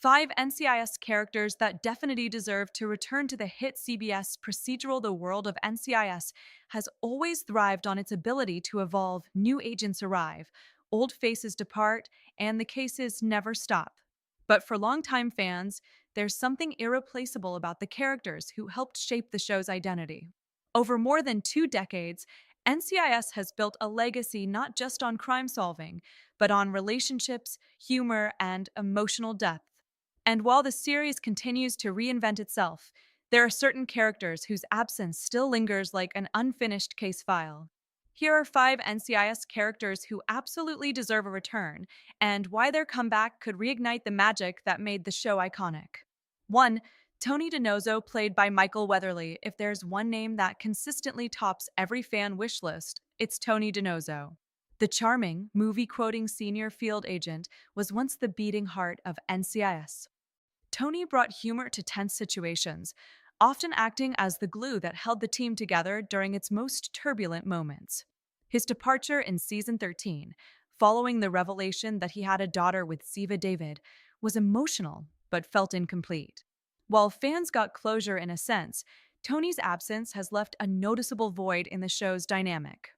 5 NCIS characters that definitely deserve to return to the hit CBS procedural. The world of NCIS has always thrived on its ability to evolve. New agents arrive, old faces depart, and the cases never stop. But for longtime fans, there's something irreplaceable about the characters who helped shape the show's identity. Over more than 2 decades, NCIS has built a legacy not just on crime solving, but on relationships, humor, and emotional depth. And while the series continues to reinvent itself, there are certain characters whose absence still lingers like an unfinished case file. Here are 5 NCIS characters who absolutely deserve a return, and why their comeback could reignite the magic that made the show iconic. 1. Tony DiNozzo, played by Michael Weatherly. If there's one name that consistently tops every fan wish list, it's Tony DiNozzo. The charming, movie quoting senior field agent was once the beating heart of NCIS. Tony brought humor to tense situations, often acting as the glue that held the team together during its most turbulent moments. His departure in season 13, following the revelation that he had a daughter with Ziva David, was emotional but felt incomplete. While fans got closure in a sense, Tony's absence has left a noticeable void in the show's dynamic.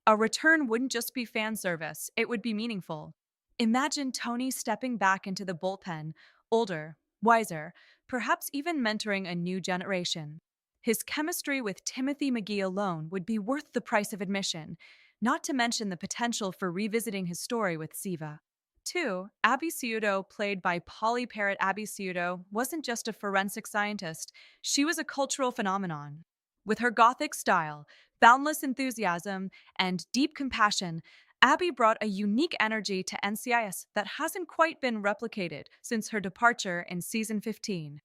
A return wouldn't just be fan service, it would be meaningful. Imagine Tony stepping back into the bullpen, older, wiser, perhaps even mentoring a new generation. His chemistry with Timothy McGee alone would be worth the price of admission, not to mention the potential for revisiting his story with Siva. 2. Abby Ciuto, played by Polly Parrott. Abby Ciuto wasn't just a forensic scientist, she was a cultural phenomenon. With her gothic style, boundless enthusiasm, and deep compassion, Abby brought a unique energy to NCIS that hasn't quite been replicated since her departure in season 15.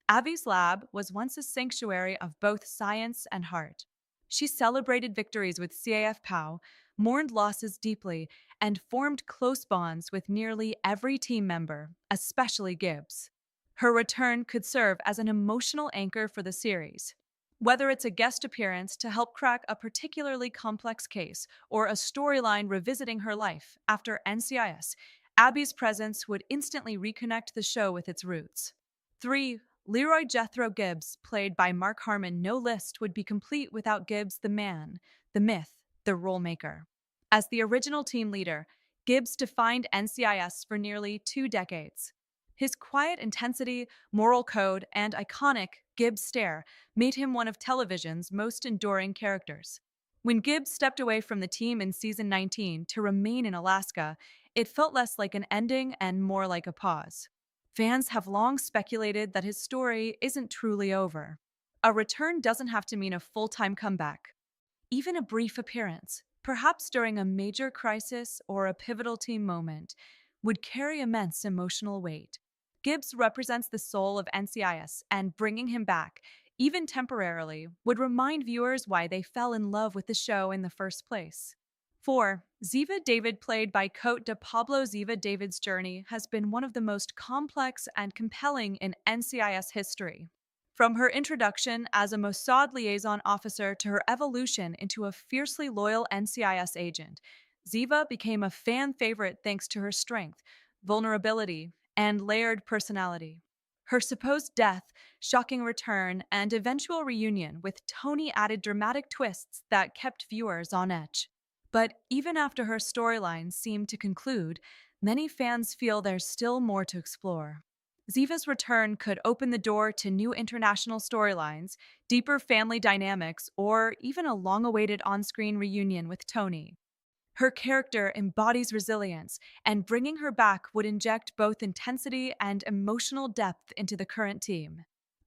Abby's lab was once a sanctuary of both science and heart. She celebrated victories with CAF POW, mourned losses deeply, and formed close bonds with nearly every team member, especially Gibbs. Her return could serve as an emotional anchor for the series. Whether it's a guest appearance to help crack a particularly complex case or a storyline revisiting her life after NCIS, Abby's presence would instantly reconnect the show with its roots. 3. Leroy Jethro Gibbs, played by Mark Harmon. No list would be complete without Gibbs, the man, the myth, the role maker. As the original team leader, Gibbs defined NCIS for nearly 2 decades. His quiet intensity, moral code, and iconic Gibbs stare made him one of television's most enduring characters. When Gibbs stepped away from the team in season 19 to remain in Alaska, it felt less like an ending and more like a pause. Fans have long speculated that his story isn't truly over. A return doesn't have to mean a full-time comeback. Even a brief appearance, perhaps during a major crisis or a pivotal team moment, would carry immense emotional weight. Gibbs represents the soul of NCIS, and bringing him back, even temporarily, would remind viewers why they fell in love with the show in the first place. 4. Ziva David, played by Cote de Pablo. Ziva David's journey has been one of the most complex and compelling in NCIS history. From her introduction as a Mossad liaison officer to her evolution into a fiercely loyal NCIS agent, Ziva became a fan favorite thanks to her strength, vulnerability, and layered personality. Her supposed death, shocking return, and eventual reunion with Tony added dramatic twists that kept viewers on edge. But even after her storyline seemed to conclude, many fans feel there's still more to explore. Ziva's return could open the door to new international storylines, deeper family dynamics, or even a long-awaited on-screen reunion with Tony. Her character embodies resilience, and bringing her back would inject both intensity and emotional depth into the current team.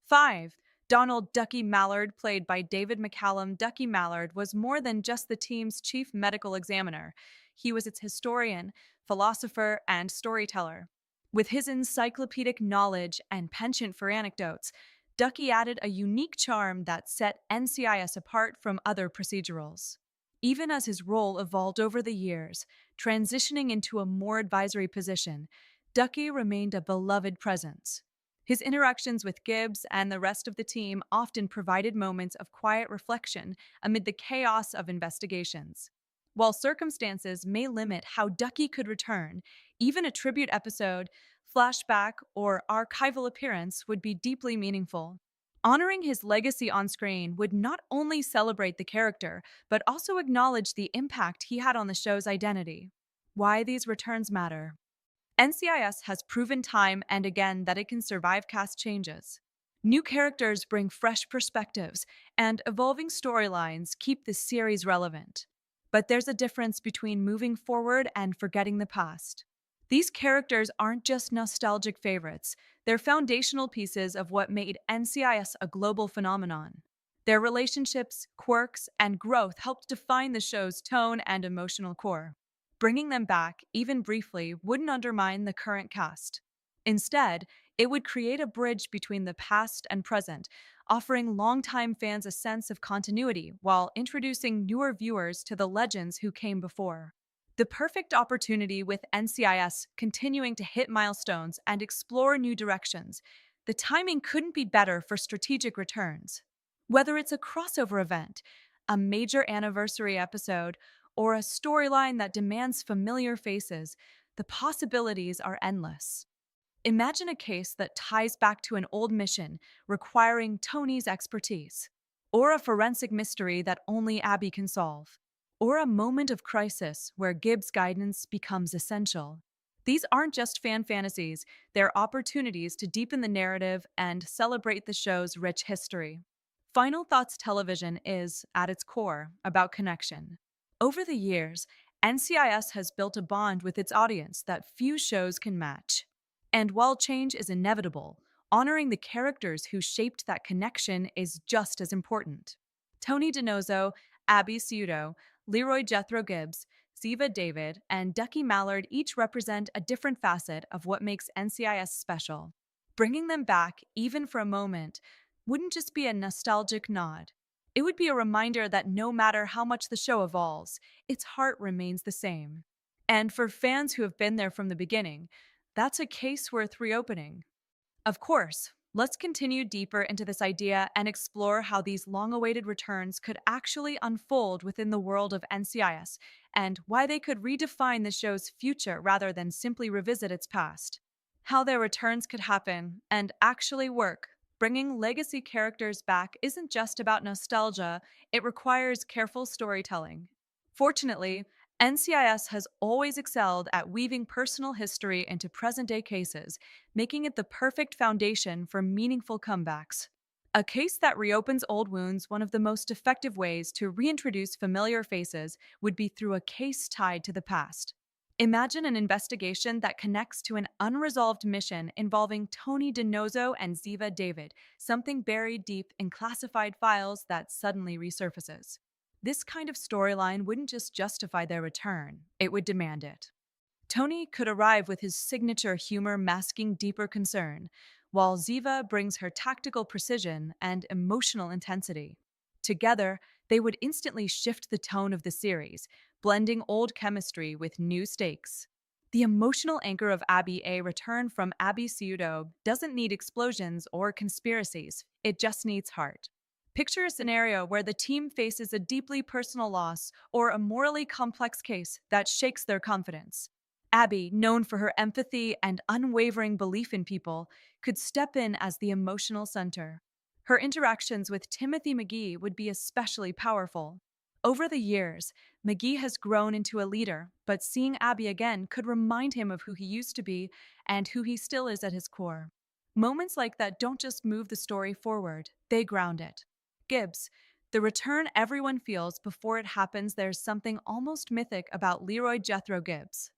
5. Donald Ducky Mallard, played by David McCallum. Ducky Mallard was more than just the team's chief medical examiner. He was its historian, philosopher, and storyteller. With his encyclopedic knowledge and penchant for anecdotes, Ducky added a unique charm that set NCIS apart from other procedurals. Even as his role evolved over the years, transitioning into a more advisory position, Ducky remained a beloved presence. His interactions with Gibbs and the rest of the team often provided moments of quiet reflection amid the chaos of investigations. While circumstances may limit how Ducky could return, even a tribute episode, flashback, or archival appearance would be deeply meaningful. Honoring his legacy on screen would not only celebrate the character, but also acknowledge the impact he had on the show's identity. Why these returns matter. NCIS has proven time and again that it can survive cast changes. New characters bring fresh perspectives, and evolving storylines keep the series relevant. But there's a difference between moving forward and forgetting the past. These characters aren't just nostalgic favorites, they're foundational pieces of what made NCIS a global phenomenon. Their relationships, quirks, and growth helped define the show's tone and emotional core. Bringing them back, even briefly, wouldn't undermine the current cast. Instead, it would create a bridge between the past and present, offering longtime fans a sense of continuity while introducing newer viewers to the legends who came before. The perfect opportunity with NCIS continuing to hit milestones and explore new directions. The timing couldn't be better for strategic returns. Whether it's a crossover event, a major anniversary episode, or a storyline that demands familiar faces, the possibilities are endless. Imagine a case that ties back to an old mission requiring Tony's expertise, or a forensic mystery that only Abby can solve, or a moment of crisis where Gibbs' guidance becomes essential. These aren't just fan fantasies, they're opportunities to deepen the narrative and celebrate the show's rich history. Final Thoughts Television is, at its core, about connection. Over the years, NCIS has built a bond with its audience that few shows can match. And while change is inevitable, honoring the characters who shaped that connection is just as important. Tony DiNozzo, Abby Ciuto, Leroy Jethro Gibbs, Ziva David, and Ducky Mallard each represent a different facet of what makes NCIS special. Bringing them back, even for a moment, wouldn't just be a nostalgic nod. It would be a reminder that no matter how much the show evolves, its heart remains the same. And for fans who have been there from the beginning, that's a case worth reopening. Of course, let's continue deeper into this idea and explore how these long awaited returns could actually unfold within the world of NCIS and why they could redefine the show's future rather than simply revisit its past. How their returns could happen and actually work. Bringing legacy characters back isn't just about nostalgia, it requires careful storytelling. Fortunately, NCIS has always excelled at weaving personal history into present day cases, making it the perfect foundation for meaningful comebacks. A case that reopens old wounds, one of the most effective ways to reintroduce familiar faces would be through a case tied to the past. Imagine an investigation that connects to an unresolved mission involving Tony DiNozzo and Ziva David, something buried deep in classified files that suddenly resurfaces. This kind of storyline wouldn't just justify their return, it would demand it. Tony could arrive with his signature humor masking deeper concern, while Ziva brings her tactical precision and emotional intensity. Together, they would instantly shift the tone of the series, blending old chemistry with new stakes. The emotional anchor of Abby A return from Abby Ciuto doesn't need explosions or conspiracies, it just needs heart. Picture a scenario where the team faces a deeply personal loss or a morally complex case that shakes their confidence. Abby, known for her empathy and unwavering belief in people, could step in as the emotional center. Her interactions with Timothy McGee would be especially powerful. Over the years, McGee has grown into a leader, but seeing Abby again could remind him of who he used to be and who he still is at his core. Moments like that don't just move the story forward, they ground it. Gibbs, the return everyone feels before it happens. There's something almost mythic about Leroy Jethro Gibbs.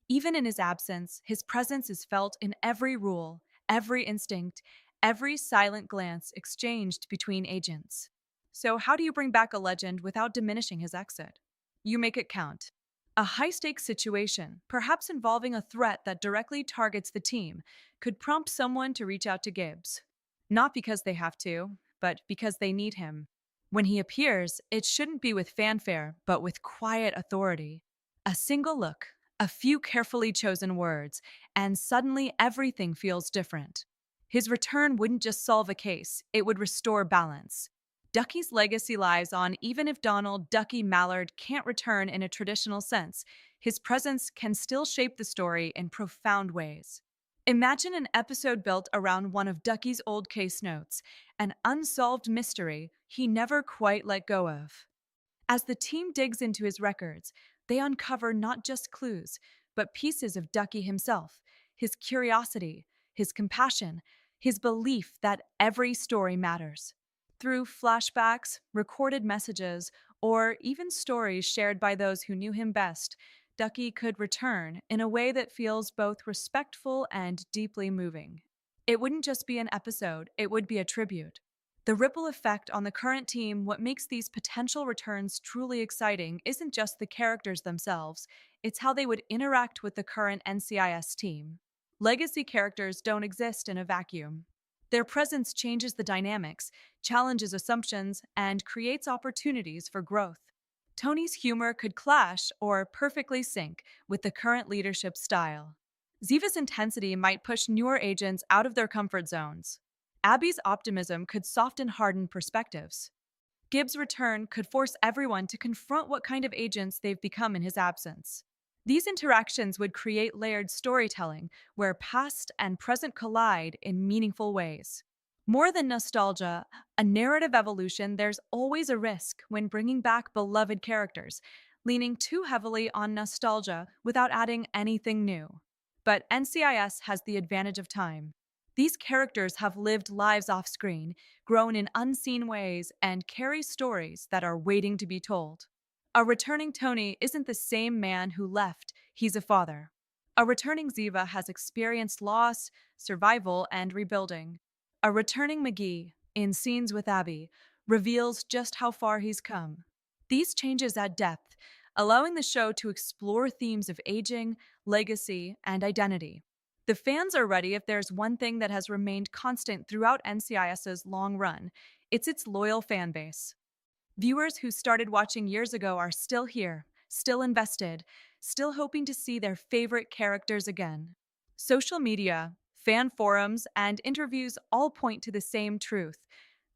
Even in his absence, his presence is felt in every rule, every instinct, every silent glance exchanged between agents. So, how do you bring back a legend without diminishing his exit? You make it count. A high stakes situation, perhaps involving a threat that directly targets the team, could prompt someone to reach out to Gibbs. Not because they have to, but because they need him. When he appears, it shouldn't be with fanfare, but with quiet authority. A single look, a few carefully chosen words, and suddenly everything feels different. His return wouldn't just solve a case, it would restore balance. Ducky's legacy lies on even if Donald Ducky Mallard can't return in a traditional sense, his presence can still shape the story in profound ways. Imagine an episode built around one of Ducky's old case notes, an unsolved mystery he never quite let go of. As the team digs into his records, they uncover not just clues, but pieces of Ducky himself, his curiosity, his compassion, his belief that every story matters. Through flashbacks, recorded messages, or even stories shared by those who knew him best, Ducky could return in a way that feels both respectful and deeply moving. It wouldn't just be an episode, it would be a tribute. The ripple effect on the current team, what makes these potential returns truly exciting, isn't just the characters themselves, it's how they would interact with the current NCIS team. Legacy characters don't exist in a vacuum. Their presence changes the dynamics, challenges assumptions, and creates opportunities for growth. Tony's humor could clash or perfectly sync with the current leadership style. Ziva's intensity might push newer agents out of their comfort zones. Abby's optimism could soften hardened perspectives. Gibbs' return could force everyone to confront what kind of agents they've become in his absence. These interactions would create layered storytelling where past and present collide in meaningful ways. More than nostalgia, a narrative evolution, there's always a risk when bringing back beloved characters, leaning too heavily on nostalgia without adding anything new. But NCIS has the advantage of time. These characters have lived lives off screen, grown in unseen ways, and carry stories that are waiting to be told. A returning Tony isn't the same man who left, he's a father. A returning Ziva has experienced loss, survival, and rebuilding. A returning McGee, in scenes with Abby, reveals just how far he's come. These changes add depth, allowing the show to explore themes of aging, legacy, and identity. The fans are ready if there's one thing that has remained constant throughout NCIS's long run. It's its loyal fan base. Viewers who started watching years ago are still here, still invested, still hoping to see their favorite characters again. Social media, fan forums, and interviews all point to the same truth.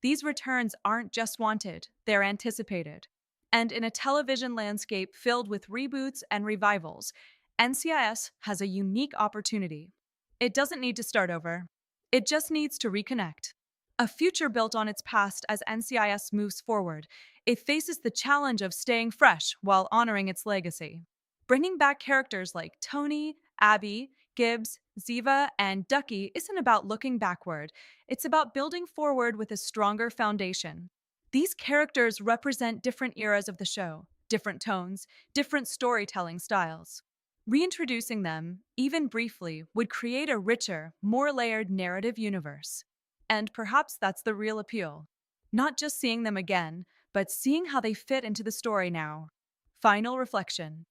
These returns aren't just wanted, they're anticipated. And in a television landscape filled with reboots and revivals, NCIS has a unique opportunity. It doesn't need to start over, it just needs to reconnect. A future built on its past as NCIS moves forward, it faces the challenge of staying fresh while honoring its legacy. Bringing back characters like Tony, Abby, Gibbs, Ziva, and Ducky isn't about looking backward, it's about building forward with a stronger foundation. These characters represent different eras of the show, different tones, different storytelling styles. Reintroducing them, even briefly, would create a richer, more layered narrative universe. And perhaps that's the real appeal. Not just seeing them again, but seeing how they fit into the story now. Final reflection.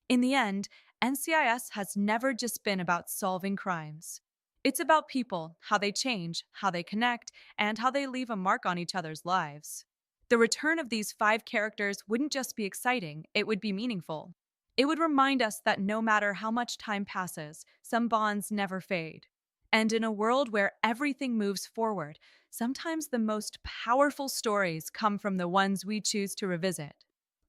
In the end, NCIS has never just been about solving crimes. It's about people, how they change, how they connect, and how they leave a mark on each other's lives. The return of these five characters wouldn't just be exciting, it would be meaningful. It would remind us that no matter how much time passes, some bonds never fade. And in a world where everything moves forward, sometimes the most powerful stories come from the ones we choose to revisit.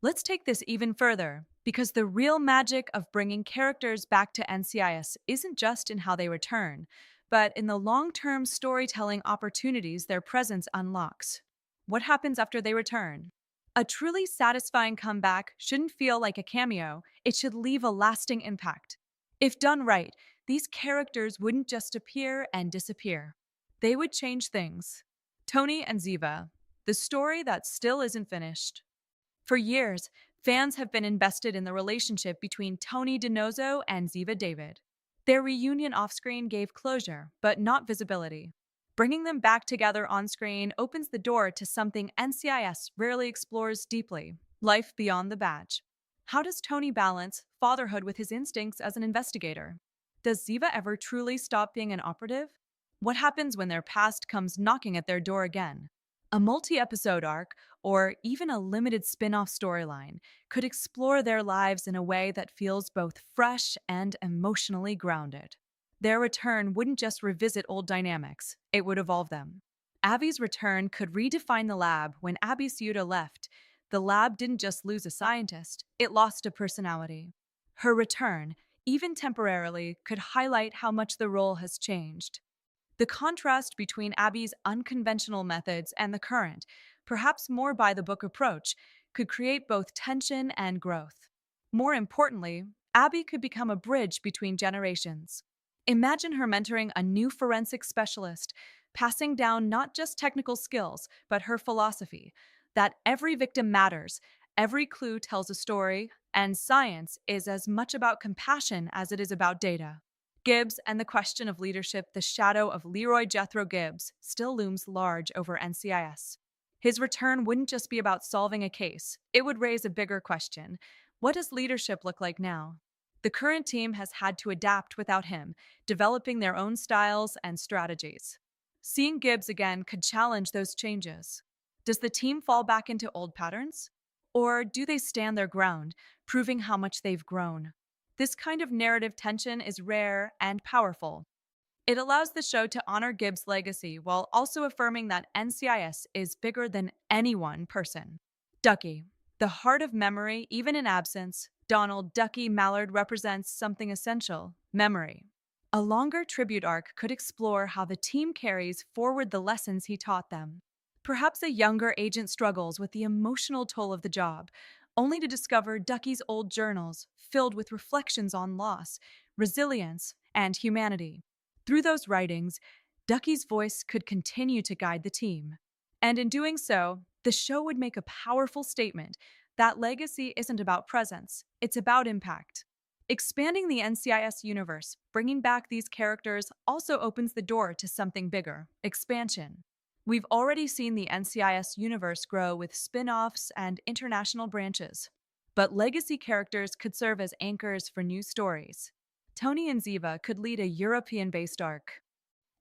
Let's take this even further, because the real magic of bringing characters back to NCIS isn't just in how they return, but in the long term storytelling opportunities their presence unlocks. What happens after they return? A truly satisfying comeback shouldn't feel like a cameo, it should leave a lasting impact. If done right, these characters wouldn't just appear and disappear. They would change things. Tony and Ziva, the story that still isn't finished. For years, fans have been invested in the relationship between Tony DiNozzo and Ziva David. Their reunion off-screen gave closure, but not visibility. Bringing them back together on-screen opens the door to something NCIS rarely explores deeply: life beyond the badge. How does Tony balance fatherhood with his instincts as an investigator? Does Ziva ever truly stop being an operative? What happens when their past comes knocking at their door again? A multi episode arc, or even a limited spin off storyline, could explore their lives in a way that feels both fresh and emotionally grounded. Their return wouldn't just revisit old dynamics, it would evolve them. Abby's return could redefine the lab. When Abby Ciuta left, the lab didn't just lose a scientist, it lost a personality. Her return, even temporarily, could highlight how much the role has changed. The contrast between Abby's unconventional methods and the current, perhaps more by the book approach, could create both tension and growth. More importantly, Abby could become a bridge between generations. Imagine her mentoring a new forensic specialist, passing down not just technical skills, but her philosophy that every victim matters, every clue tells a story, and science is as much about compassion as it is about data. Gibbs and the question of leadership, the shadow of Leroy Jethro Gibbs, still looms large over NCIS. His return wouldn't just be about solving a case, it would raise a bigger question. What does leadership look like now? The current team has had to adapt without him, developing their own styles and strategies. Seeing Gibbs again could challenge those changes. Does the team fall back into old patterns? Or do they stand their ground, proving how much they've grown? This kind of narrative tension is rare and powerful. It allows the show to honor Gibbs' legacy while also affirming that NCIS is bigger than any one person. Ducky, the heart of memory, even in absence, Donald Ducky Mallard represents something essential: memory. A longer tribute arc could explore how the team carries forward the lessons he taught them. Perhaps a younger agent struggles with the emotional toll of the job, only to discover Ducky's old journals filled with reflections on loss, resilience, and humanity. Through those writings, Ducky's voice could continue to guide the team. And in doing so, the show would make a powerful statement that legacy isn't about presence, it's about impact. Expanding the NCIS universe, bringing back these characters, also opens the door to something bigger: expansion. We've already seen the NCIS universe grow with spin offs and international branches. But legacy characters could serve as anchors for new stories. Tony and Ziva could lead a European based arc.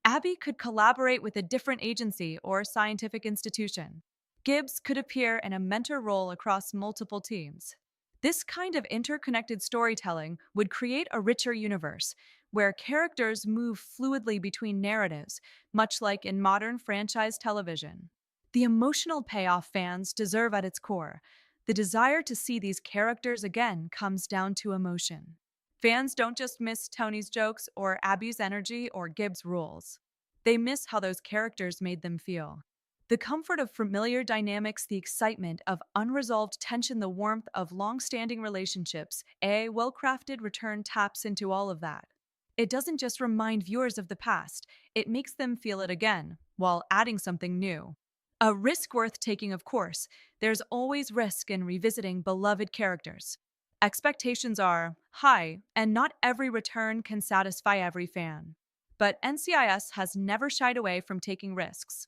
Abby could collaborate with a different agency or scientific institution. Gibbs could appear in a mentor role across multiple teams. This kind of interconnected storytelling would create a richer universe, where characters move fluidly between narratives, much like in modern franchise television. The emotional payoff fans deserve at its core. The desire to see these characters again comes down to emotion. Fans don't just miss Tony's jokes or Abby's energy or Gibbs' rules. They miss how those characters made them feel. The comfort of familiar dynamics, the excitement of unresolved tension, the warmth of long-standing relationships. A well-crafted return taps into all of that. It doesn't just remind viewers of the past, it makes them feel it again, while adding something new. A risk worth taking, of course. There's always risk in revisiting beloved characters. Expectations are high, and not every return can satisfy every fan. But NCIS has never shied away from taking risks.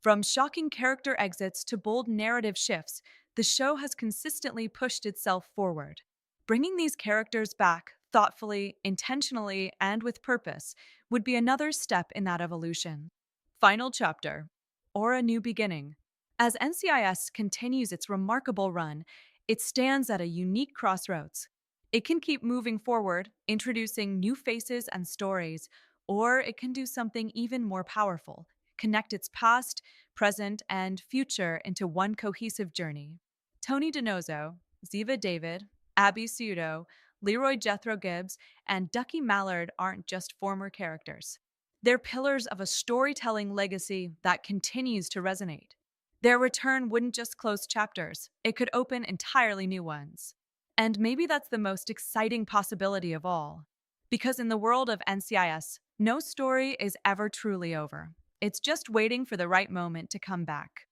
From shocking character exits to bold narrative shifts, the show has consistently pushed itself forward. Bringing these characters back, thoughtfully, intentionally, and with purpose, would be another step in that evolution. Final chapter, or a new beginning. As NCIS continues its remarkable run, it stands at a unique crossroads. It can keep moving forward, introducing new faces and stories, or it can do something even more powerful: connect its past, present, and future into one cohesive journey. Tony DiNozzo, Ziva David, Abby Ciuto, Leroy Jethro Gibbs, and Ducky Mallard aren't just former characters. They're pillars of a storytelling legacy that continues to resonate. Their return wouldn't just close chapters, it could open entirely new ones. And maybe that's the most exciting possibility of all. Because in the world of NCIS, no story is ever truly over. It's just waiting for the right moment to come back.